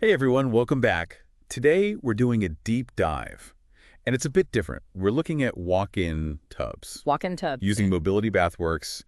Hey everyone, welcome back. Today we're doing a deep dive, and it's a bit different. We're looking at walk-in tubs, Walk-in tubs. using Mobility Bathworks,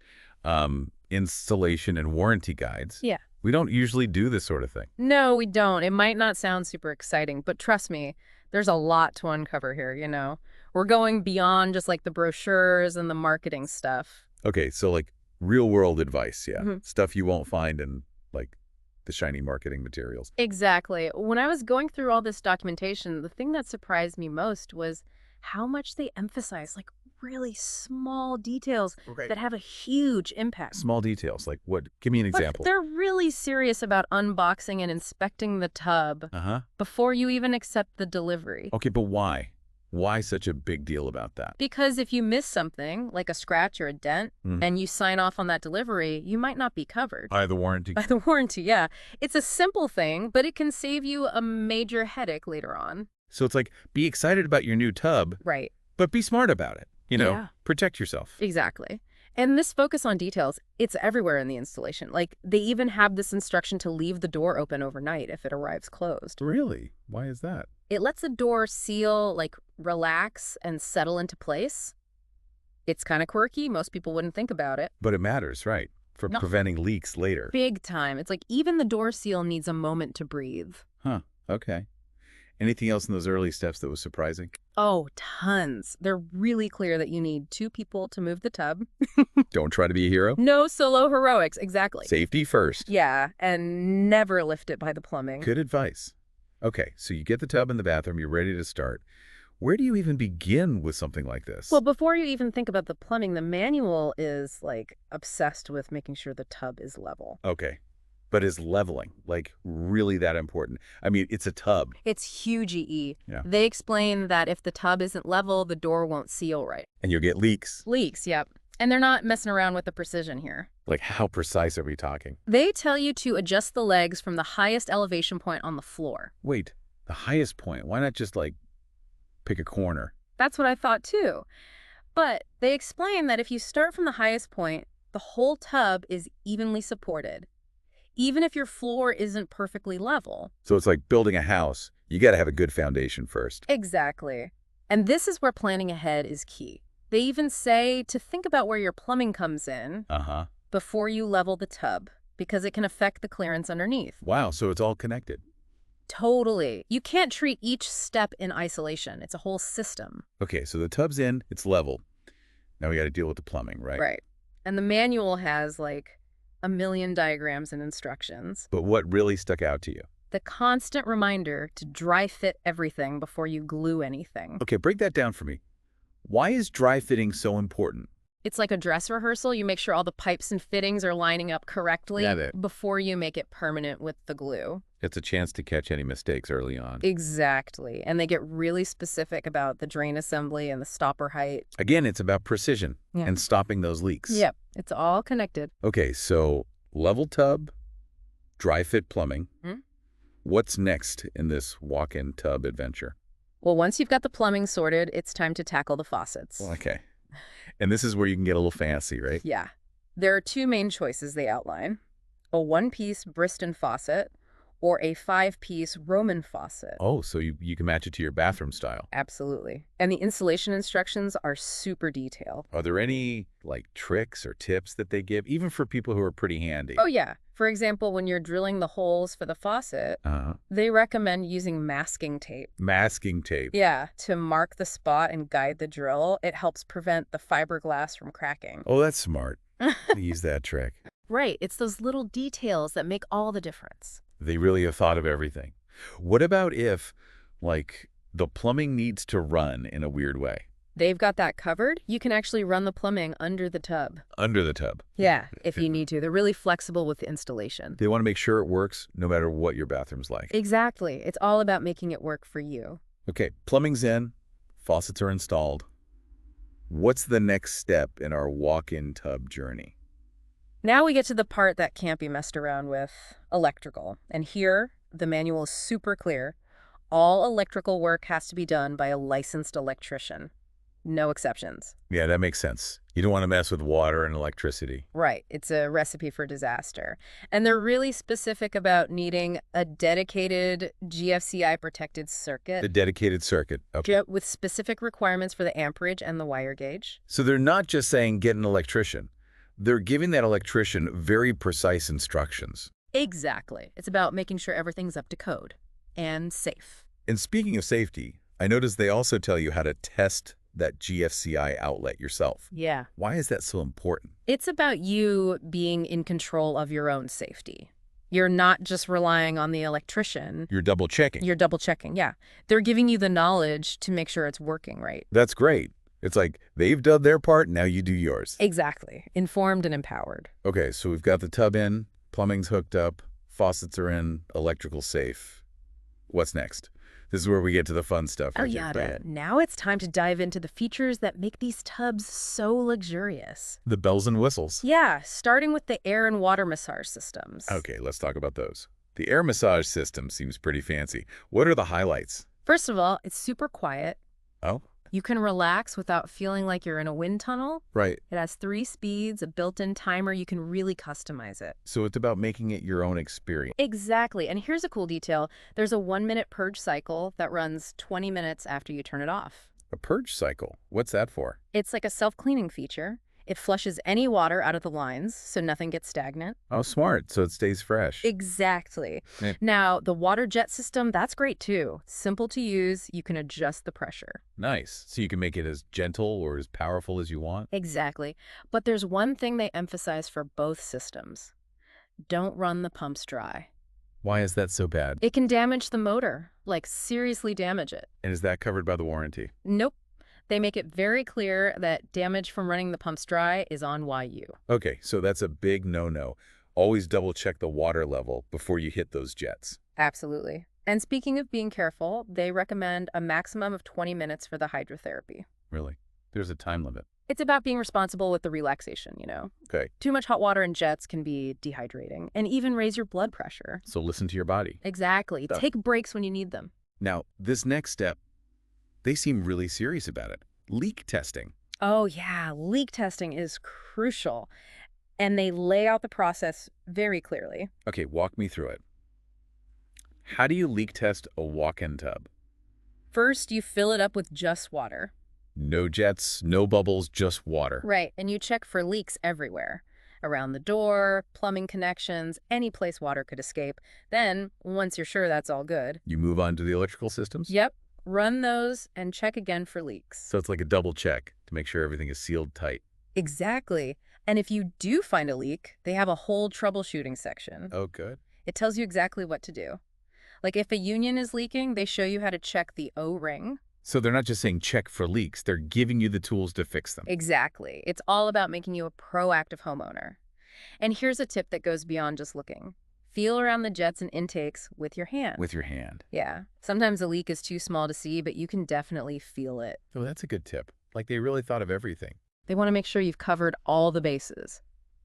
installation and warranty guides. Yeah. We don't usually do this sort of thing. No, we don't. It might not sound super exciting, but trust me, there's a lot to uncover here, We're going beyond just like the brochures and the marketing stuff. Okay, so like real-world advice, yeah. Mhm. Stuff you won't find in like the shiny marketing materials. Exactly. When I was going through all this documentation, the thing that surprised me most was how much they emphasize like really small details Okay. that have a huge impact. Small details, like what? Give me an But example. they're really serious about unboxing and inspecting the tub Uh-huh. before you even accept the delivery. Okay, but why? Why such a big deal about that? Because if you miss something, like a scratch or a dent, Mhm. and you sign off on that delivery, you might not be covered. By the warranty. By the warranty, yeah. It's a simple thing, but it can save you a major headache later on. So it's like, be excited about your new tub, Right. but be smart about it. Yeah. Protect yourself. Exactly. And this focus on details, it's everywhere in the installation. Like, they even have this instruction to leave the door open overnight if it arrives closed. Really? Why is that? It lets the door seal, like, relax and settle into place. It's kind of quirky. Most people wouldn't think about it. But it matters, right? For No. preventing leaks later. Big time. It's like even the door seal needs a moment to breathe. Huh. Okay. Anything else in those early steps that was surprising? Oh, tons. They're really clear that you need 2 people to move the tub. Don't try to be a hero. No solo heroics, exactly. Safety first. Yeah, and never lift it by the plumbing. Good advice. Okay, so you get the tub in the bathroom, you're ready to start. Where do you even begin with something like this? Well, before you even think about the plumbing, the manual is, like, obsessed with making sure the tub is level. Okay. But is leveling, like, really that important? I mean, it's a tub. It's huge EE. Yeah. They explain that if the tub isn't level, the door won't seal right. And you'll get leaks. Leaks, yep. And they're not messing around with the precision here. Like, how precise are we talking? They tell you to adjust the legs from the highest elevation point on the floor. Wait, the highest point. Why not just, like, pick a corner? That's what I thought too. But they explain that if you start from the highest point, the whole tub is evenly supported, even if your floor isn't perfectly level. So it's like building a house. You got to have a good foundation first. Exactly. And this is where planning ahead is key. They even say to think about where your plumbing comes in Uh-huh. before you level the tub, because it can affect the clearance underneath. Wow, so it's all connected. Totally. You can't treat each step in isolation. It's a whole system. Okay, so the tub's in, it's level. Now we got to deal with the plumbing, right? Right. And the manual has like a million diagrams and instructions. But what really stuck out to you? The constant reminder to dry fit everything before you glue anything. Okay, break that down for me. Why is dry fitting so important? It's like a dress rehearsal. You make sure all the pipes and fittings are lining up correctly before you make it permanent with the glue. It's a chance to catch any mistakes early on. Exactly. And they get really specific about the drain assembly and the stopper height. Again, it's about precision Yeah. and stopping those leaks. Yep. It's all connected. Okay, so level tub, dry fit plumbing. Hmm? What's next in this walk-in tub adventure? Well, once you've got the plumbing sorted, it's time to tackle the faucets. Okay. And this is where you can get a little fancy, right? Yeah. There are 2 main choices they outline: a 1-piece Bristol faucet or a 5-piece Roman faucet. Oh, so you can match it to your bathroom style. Absolutely. And the installation instructions are super detailed. Are there any, like, tricks or tips that they give, even for people who are pretty handy? Oh, yeah. For example, when you're drilling the holes for the faucet, they recommend using masking tape. Masking tape. Yeah, to mark the spot and guide the drill. It helps prevent the fiberglass from cracking. Oh, that's smart. Use that trick. Right. It's those little details that make all the difference. They really have thought of everything. What about if, like, the plumbing needs to run in a weird way? They've got that covered. You can actually run the plumbing under the tub. Under the tub. Yeah, if you need to. They're really flexible with the installation. They want to make sure it works no matter what your bathroom's like. Exactly. It's all about making it work for you. Okay, plumbing's in, faucets are installed. What's the next step in our walk-in tub journey? Now we get to the part that can't be messed around with: electrical. And here, the manual is super clear. All electrical work has to be done by a licensed electrician. No exceptions. Yeah, that makes sense. You don't want to mess with water and electricity. Right. It's a recipe for disaster. And they're really specific about needing a dedicated GFCI protected circuit The dedicated circuit. Okay. with specific requirements for the amperage and the wire gauge. So they're not just saying get an electrician. They're giving that electrician very precise instructions. Exactly. It's about making sure everything's up to code and safe. And speaking of safety, I noticed they also tell you how to test that GFCI outlet yourself. Yeah. Why is that so important? It's about you being in control of your own safety. You're not just relying on the electrician. You're double checking. You're double checking, yeah. They're giving you the knowledge to make sure it's working right. That's great. It's like they've done their part, now you do yours. Exactly. Informed and empowered. Okay, so we've got the tub in, plumbing's hooked up, faucets are in, electrical safe. What's next? This is where we get to the fun stuff right here, Brad. Now it's time to dive into the features that make these tubs so luxurious. The bells and whistles. Yeah, starting with the air and water massage systems. Okay, let's talk about those. The air massage system seems pretty fancy. What are the highlights? First of all, it's super quiet. Oh, You can relax without feeling like you're in a wind tunnel. right. It has 3 speeds, a built-in timer. You can really customize it. So it's about making it your own experience. Exactly. And here's a cool detail. There's a 1-minute purge cycle that runs 20 minutes after you turn it off. A purge cycle. What's that for? It's like a self-cleaning feature. It flushes any water out of the lines so nothing gets stagnant. Oh, smart. So it stays fresh. Exactly. Yeah. Now, the water jet system, that's great too. Simple to use. You can adjust the pressure. Nice. So you can make it as gentle or as powerful as you want? Exactly. But there's one thing they emphasize for both systems. Don't run the pumps dry. Why is that so bad? It can damage the motor, like seriously damage it. And is that covered by the warranty? Nope. They make it very clear that damage from running the pumps dry is on YU. Okay, so that's a big no-no. Always double check the water level before you hit those jets. Absolutely. And speaking of being careful, they recommend a maximum of 20 minutes for the hydrotherapy. Really? There's a time limit. It's about being responsible with the relaxation, you know. Okay, Too much hot water in jets can be dehydrating and even raise your blood pressure. so listen to your body. Exactly. Stuff. Take breaks when you need them. Now, this next step, they seem really serious about it. Leak testing. Oh, yeah. Leak testing is crucial. And they lay out the process very clearly. Okay, walk me through it. How do you leak test a walk-in tub? First, you fill it up with just water. No jets, no bubbles, just water. Right. And you check for leaks everywhere. Around the door, plumbing connections, any place water could escape. Then, once you're sure that's all good, You move on to the electrical systems? yep, run those and check again for leaks. So it's like a double check to make sure everything is sealed tight. Exactly. And if you do find a leak, they have a whole troubleshooting section. Oh, good. It tells you exactly what to do. Like if a union is leaking, they show you how to check the O-ring. So they're not just saying check for leaks, they're giving you the tools to fix them. Exactly. It's all about making you a proactive homeowner. And here's a tip that goes beyond just looking. Feel around the jets and intakes with your hand. With your hand. Yeah. Sometimes a leak is too small to see, but you can definitely feel it. Oh, that's a good tip. Like they really thought of everything. They want to make sure you've covered all the bases.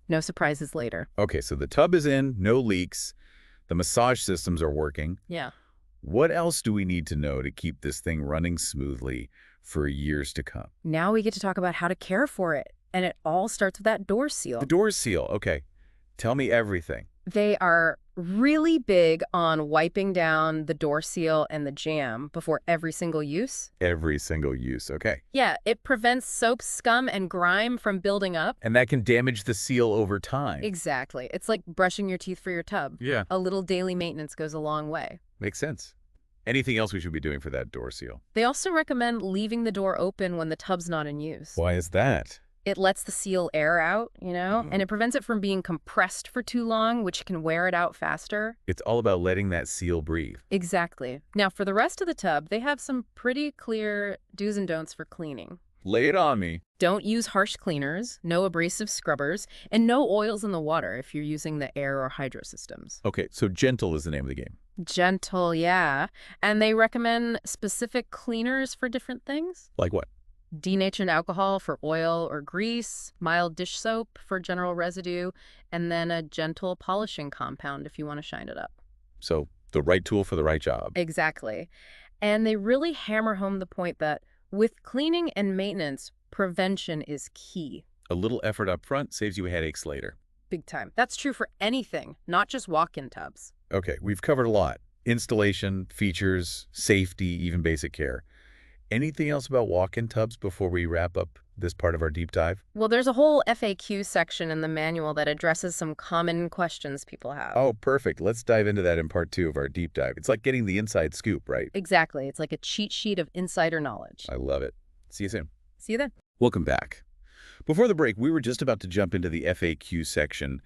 No surprises later. Okay, so the tub is in, no leaks. The massage systems are working. Yeah. What else do we need to know to keep this thing running smoothly for years to come? Now we get to talk about how to care for it. And it all starts with that door seal. The door seal. Okay. Tell me everything. They are really big on wiping down the door seal and the jamb before every single use. Every single use. Okay. Yeah, it prevents soap, scum, and grime from building up. And that can damage the seal over time. Exactly. It's like brushing your teeth for your tub. Yeah. A little daily maintenance goes a long way. Makes sense. Anything else we should be doing for that door seal? They also recommend leaving the door open when the tub's not in use. Why is that? It lets the seal air out, you know, and it prevents it from being compressed for too long, which can wear it out faster. It's all about letting that seal breathe. Exactly. Now, for the rest of the tub, they have some pretty clear do's and don'ts for cleaning. Lay it on me. Don't use harsh cleaners, no abrasive scrubbers, and no oils in the water if you're using the air or hydro systems. Okay, so gentle is the name of the game. Gentle, yeah. And they recommend specific cleaners for different things. Like what? Denatured alcohol for oil or grease, mild dish soap for general residue, and then a gentle polishing compound if you want to shine it up. So the right tool for the right job. Exactly. And they really hammer home the point that With cleaning and maintenance, prevention is key. A little effort up front saves you headaches later. Big time. That's true for anything, not just walk-in tubs. Okay, we've covered a lot. Installation, features, safety, even basic care. Anything else about walk-in tubs before we wrap up this part of our deep dive? Well, there's a whole FAQ section in the manual that addresses some common questions people have. Oh, perfect. Let's dive into that in part 2 of our deep dive. It's like getting the inside scoop, right? Exactly. It's like a cheat sheet of insider knowledge. I love it. See you soon. See you then. Welcome back. Before the break, we were just about to jump into the FAQ section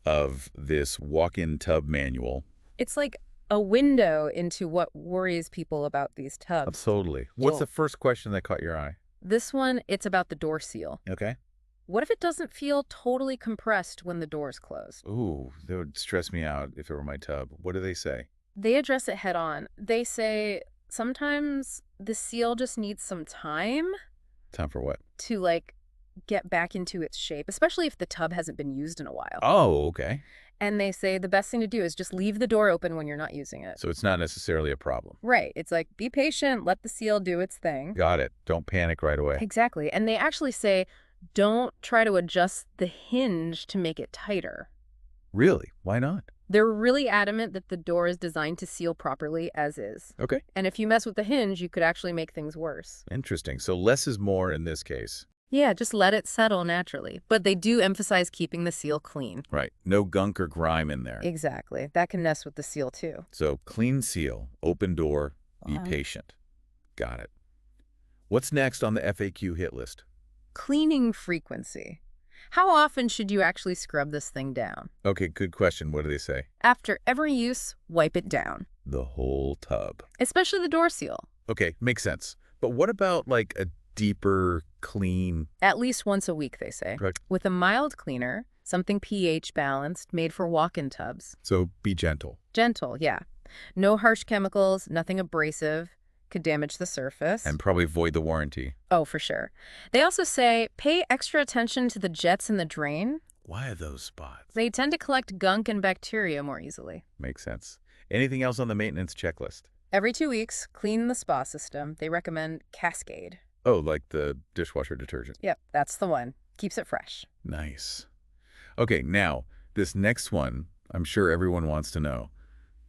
of this walk-in tub manual. It's like a window into what worries people about these tubs. Totally. What's Well- the first question that caught your eye? This one, it's about the door seal. Okay. What if it doesn't feel totally compressed when the door's closed? Ooh, that would stress me out if it were my tub. What do they say? They address it head on. They say sometimes the seal just needs some time Time for what? to, like, get back into its shape, especially if the tub hasn't been used in a while. Oh, okay. And they say the best thing to do is just leave the door open when you're not using it. So it's not necessarily a problem. Right. It's like, be patient, let the seal do its thing. Got it. Don't panic right away. Exactly. And they actually say, don't try to adjust the hinge to make it tighter. Really? Why not? They're really adamant that the door is designed to seal properly as is. Okay. And if you mess with the hinge, you could actually make things worse. Interesting. So less is more in this case. Yeah, just let it settle naturally. But they do emphasize keeping the seal clean. Right. No gunk or grime in there. Exactly. That can mess with the seal too. So clean seal, open door, be Uh-huh. patient. Got it. What's next on the FAQ hit list? Cleaning frequency. How often should you actually scrub this thing down? Okay, good question. What do they say? After every use, wipe it down. The whole tub. Especially the door seal. Okay, makes sense. But what about like a deeper clean? At least once a week, they say. Right. With a mild cleaner, something pH balanced, made for walk-in tubs. So be gentle. Gentle, yeah. No harsh chemicals, nothing abrasive, could damage the surface. And probably void the warranty. Oh, for sure. They also say pay extra attention to the jets in the drain. Why are those spots? They tend to collect gunk and bacteria more easily. Makes sense. Anything else on the maintenance checklist? Every 2 weeks, clean the spa system. They recommend Cascade. Oh, like the dishwasher detergent. Yep, that's the one. Keeps it fresh. Nice. Okay, now, this next one, I'm sure everyone wants to know.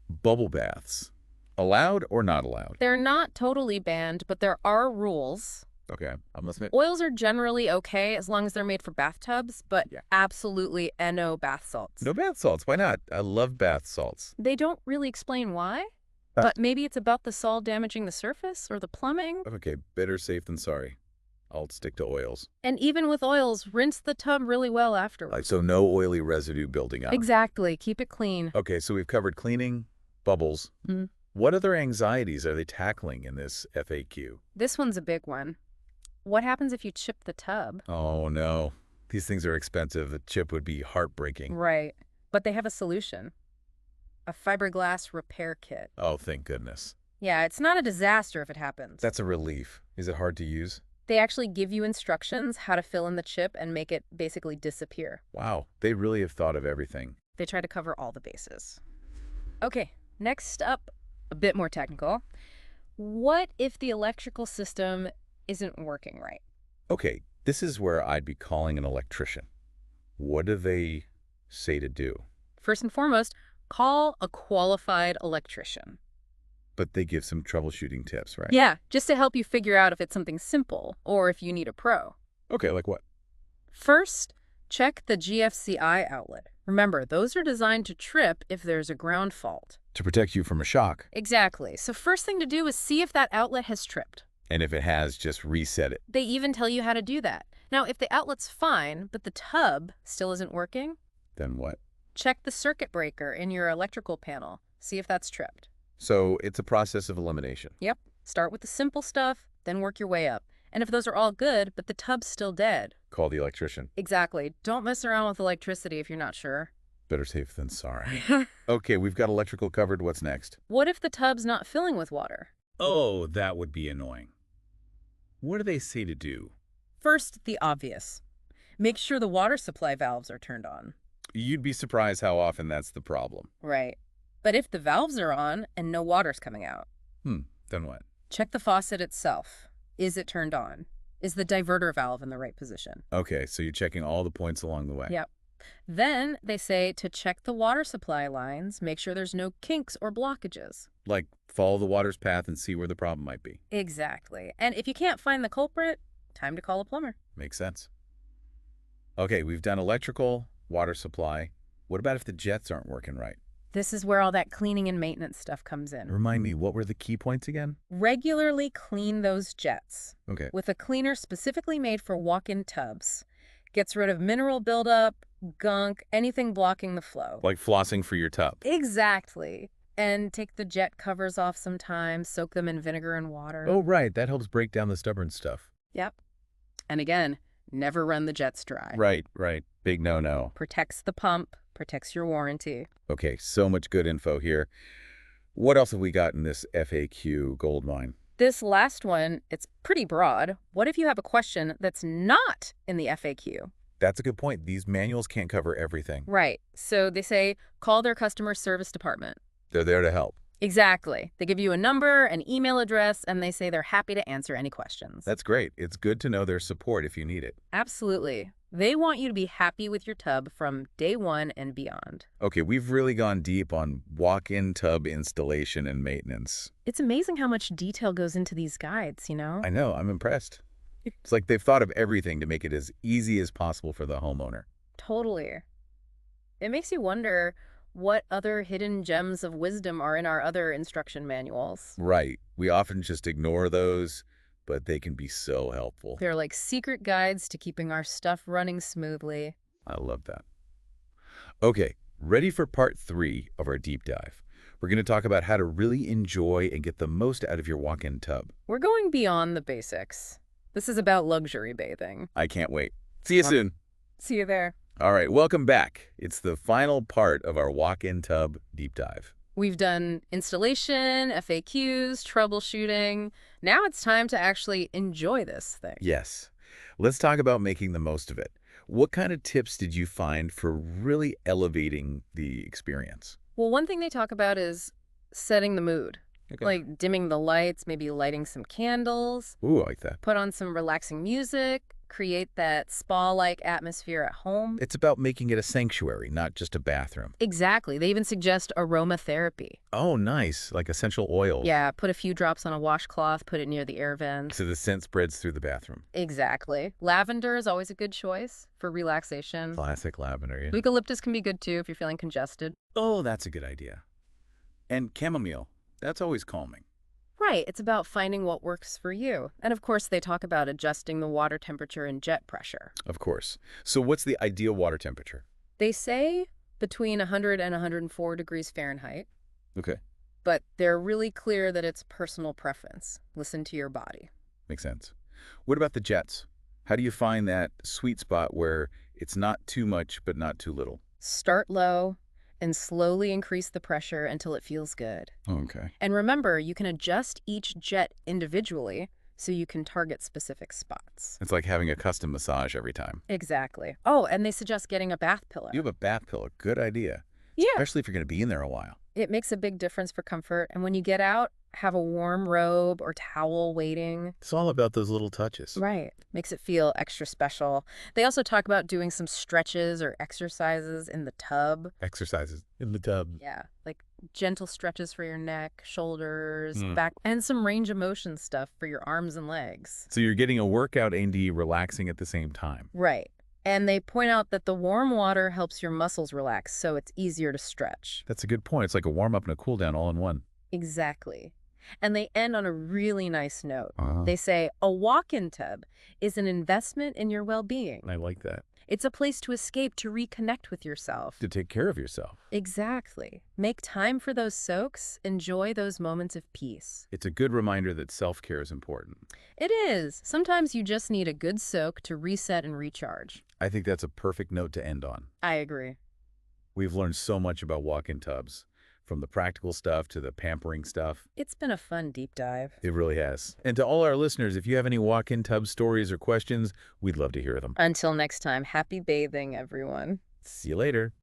Bubble baths. Allowed or not allowed? They're not totally banned, but there are rules. Okay, I must admit. Oils are generally okay as long as they're made for bathtubs, but Yeah. absolutely no bath salts. No bath salts. Why not? I love bath salts. They don't really explain why, Uh. but maybe it's about the salt damaging the surface or the plumbing. Okay, better safe than sorry. I'll stick to oils. And even with oils, rinse the tub really well afterwards. So no oily residue building up. Exactly. Keep it clean. Okay, so we've covered cleaning, bubbles. Mhm. What other anxieties are they tackling in this FAQ? This one's a big one. What happens if you chip the tub? Oh, no. These things are expensive. A chip would be heartbreaking. Right. But they have a solution. A fiberglass repair kit. Oh, thank goodness. Yeah, it's not a disaster if it happens. That's a relief. Is it hard to use? They actually give you instructions how to fill in the chip and make it basically disappear. Wow, they really have thought of everything. They try to cover all the bases. Okay, next up, a bit more technical. What if the electrical system isn't working right? Okay, this is where I'd be calling an electrician. What do they say to do? First and foremost, call a qualified electrician. But they give some troubleshooting tips, right? Yeah, just to help you figure out if it's something simple or if you need a pro. Okay, like what? First, check the GFCI outlet. Remember, those are designed to trip if there's a ground fault. To protect you from a shock. Exactly. So first thing to do is see if that outlet has tripped. And if it has, just reset it. They even tell you how to do that. Now, if the outlet's fine, but the tub still isn't working, Then what? check the circuit breaker in your electrical panel. See if that's tripped. So it's a process of elimination. Yep. Start with the simple stuff, then work your way up. And if those are all good, but the tub's still dead. Call the electrician. Exactly. Don't mess around with electricity if you're not sure. Better safe than sorry. Okay, we've got electrical covered. What's next? What if the tub's not filling with water? Oh, that would be annoying. What do they say to do? First, the obvious. Make sure the water supply valves are turned on. You'd be surprised how often that's the problem. Right. But if the valves are on and no water's coming out, Then what? check the faucet itself. Is it turned on? Is the diverter valve in the right position? Okay, so you're checking all the points along the way. Yep. Then they say to check the water supply lines, make sure there's no kinks or blockages. Like follow the water's path and see where the problem might be. Exactly. And if you can't find the culprit, time to call a plumber. Makes sense. Okay, we've done electrical, water supply. What about if the jets aren't working right? This is where all that cleaning and maintenance stuff comes in. Remind me, what were the key points again? Regularly clean those jets Okay. with a cleaner specifically made for walk-in tubs. Gets rid of mineral buildup, gunk, anything blocking the flow. Like flossing for your tub. Exactly. And take the jet covers off sometimes, soak them in vinegar and water. Oh, right. That helps break down the stubborn stuff. Yep. And again, never run the jets dry. Right. Big no-no. Protects the pump, protects your warranty. Okay, so much good info here. What else have we got in this FAQ goldmine? This last one, it's pretty broad. What if you have a question that's not in the FAQ? That's a good point. These manuals can't cover everything. Right. So they say, call their customer service department. They're there to help. Exactly. They give you a number, an email address, and they say they're happy to answer any questions. That's great. It's good to know their support if you need it. Absolutely. They want you to be happy with your tub from day one and beyond. Okay, we've really gone deep on walk-in tub installation and maintenance. It's amazing how much detail goes into these guides, you know? I know, I'm impressed. It's like they've thought of everything to make it as easy as possible for the homeowner. Totally. It makes you wonder what other hidden gems of wisdom are in our other instruction manuals. Right. We often just ignore those, but they can be so helpful. They're like secret guides to keeping our stuff running smoothly. I love that. Okay, ready for part 3 of our deep dive. We're going to talk about how to really enjoy and get the most out of your walk-in tub. We're going beyond the basics. This is about luxury bathing. I can't wait. See you soon. See you there. All right, welcome back. It's the final part of our walk-in tub deep dive. We've done installation, FAQs, troubleshooting. Now it's time to actually enjoy this thing. Yes. Let's talk about making the most of it. What kind of tips did you find for really elevating the experience? Well, one thing they talk about is setting the mood. Okay. Like dimming the lights, maybe lighting some candles, Ooh, I like that. put on some relaxing music, create that spa-like atmosphere at home. It's about making it a sanctuary, not just a bathroom. Exactly. They even suggest aromatherapy. Oh, nice. Like essential oils. Yeah, put a few drops on a washcloth, put it near the air vents. So the scent spreads through the bathroom. Exactly. Lavender is always a good choice for relaxation. Classic lavender. Yeah. Eucalyptus can be good too if you're feeling congested. Oh, that's a good idea. And chamomile. That's always calming. Right. It's about finding what works for you. And of course, they talk about adjusting the water temperature and jet pressure. Of course. So what's the ideal water temperature? They say between 100 and 104 degrees Fahrenheit, Okay. but they're really clear that it's personal preference. Listen to your body. Makes sense. What about the jets? How do you find that sweet spot where it's not too much but not too little? Start low and slowly increase the pressure until it feels good. Okay. And remember, you can adjust each jet individually so you can target specific spots. It's like having a custom massage every time. Exactly. Oh, and they suggest getting a bath pillow. You have a bath pillow. Good idea. Yeah. Especially if you're going to be in there a while. It makes a big difference for comfort. And when you get out, have a warm robe or towel waiting. It's all about those little touches. Right. Makes it feel extra special. They also talk about doing some stretches or exercises in the tub. Exercises in the tub. Yeah, like gentle stretches for your neck, shoulders, Mm. back, and some range of motion stuff for your arms and legs. So you're getting a workout and relaxing at the same time. Right. And they point out that the warm water helps your muscles relax, so it's easier to stretch. That's a good point. It's like a warm-up and a cool-down all in one. Exactly. And they end on a really nice note. Uh-huh. They say, a walk-in tub is an investment in your well-being. I like that. It's a place to escape, to reconnect with yourself. To take care of yourself. Exactly. Make time for those soaks. Enjoy those moments of peace. It's a good reminder that self-care is important. It is. Sometimes you just need a good soak to reset and recharge. I think that's a perfect note to end on. I agree. We've learned so much about walk-in tubs, from the practical stuff to the pampering stuff. It's been a fun deep dive. It really has. And to all our listeners, if you have any walk-in tub stories or questions, we'd love to hear them. Until next time, happy bathing, everyone. See you later.